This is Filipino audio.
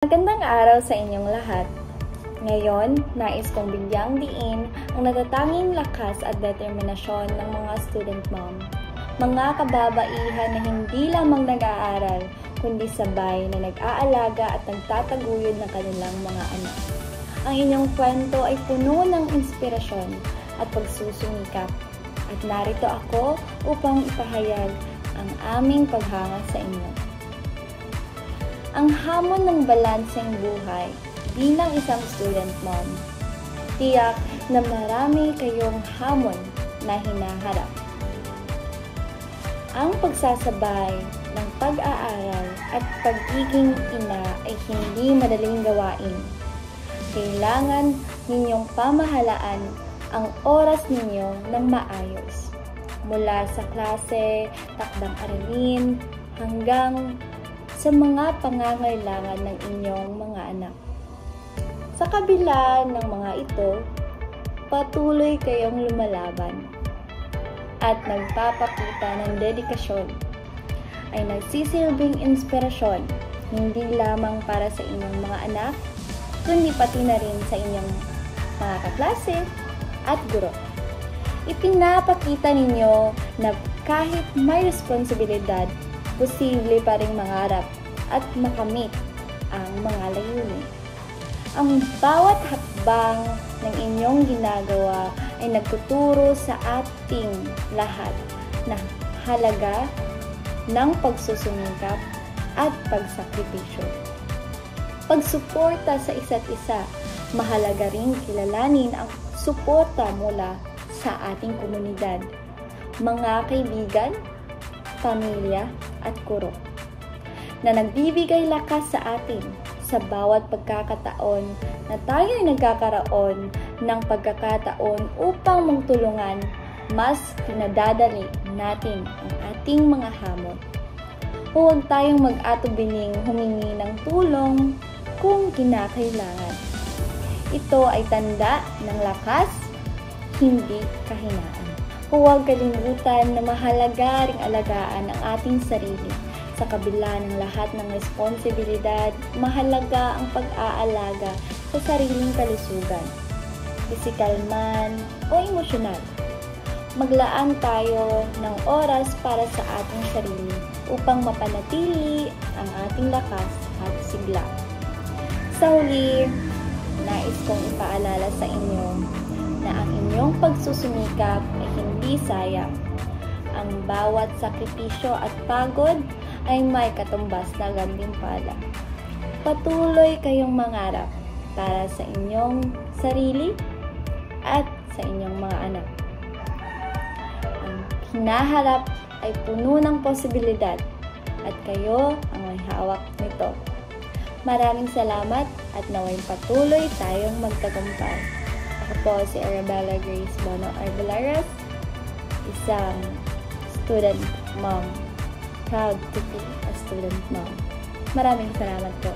Magandang araw sa inyong lahat. Ngayon, nais kong bigyang diin ang natatanging lakas at determinasyon ng mga student mom. Mga kababaihan na hindi lamang nag-aaral, kundi sabay na nag-aalaga at nagtataguyod ng kanilang mga anak. Ang inyong kwento ay puno ng inspirasyon at pagsusumikap. At narito ako upang ipahayag ang aming paghanga sa inyo. Ang hamon ng balanseng buhay bilang isang student mom. Tiyak na marami kayong hamon na hinaharap. Ang pagsasabay ng pag-aaral at pagiging ina ay hindi madaling gawain. Kailangan ninyong pamahalaan ang oras ninyo ng maayos. Mula sa klase, takdang aralin, hanggang sa mga pangangailangan ng inyong mga anak. Sa kabila ng mga ito, patuloy kayong lumalaban at nagpapakita ng dedikasyon ay nagsisilbing inspirasyon hindi lamang para sa inyong mga anak, kundi pati na rin sa inyong mga kaklase at guro. Ipinapakita ninyo na kahit may responsibilidad, posible pa ring mangarap at makamit ang mga layunin. Ang bawat hakbang ng inyong ginagawa ay nagtuturo sa ating lahat na halaga ng pagsusumikap at pagsakripisyo. Pagsuporta sa isa't isa, mahalaga ring kilalanin ang suporta mula sa ating komunidad, mga kaibigan, pamilya at guro, na nagbibigay lakas sa atin sa bawat pagkakataon na tayo'y nagkakaroon ng pagkakataon upang magtulungan, mas pinadadali natin ang ating mga hamon. Huwag tayong mag-atubiling humingi ng tulong kung kinakailangan. Ito ay tanda ng lakas, hindi kahinaan. Huwag kalimutan na mahalaga ring alagaan ang ating sarili. Sa kabila ng lahat ng responsibilidad, mahalaga ang pag-aalaga sa sariling kalusugan, pisikal man o emosyonal. Maglaan tayo ng oras para sa ating sarili upang mapanatili ang ating lakas at sigla. Sa huli, nais kong ipaalala sa inyo na ang inyong pagsusumikap ay hindi sayang. Ang bawat sakripisyo at pagod ay may katumbas na gantimpala. Patuloy kayong mangarap para sa inyong sarili at sa inyong mga anak. Ang hinaharap ay puno ng posibilidad at kayo ang may hawak nito. Maraming salamat at naway patuloy tayong magtagumpay. Ako po si Arabella Grace Bono Arbelaras, isang student mom. Proud to be a student mom. Maraming salamat po.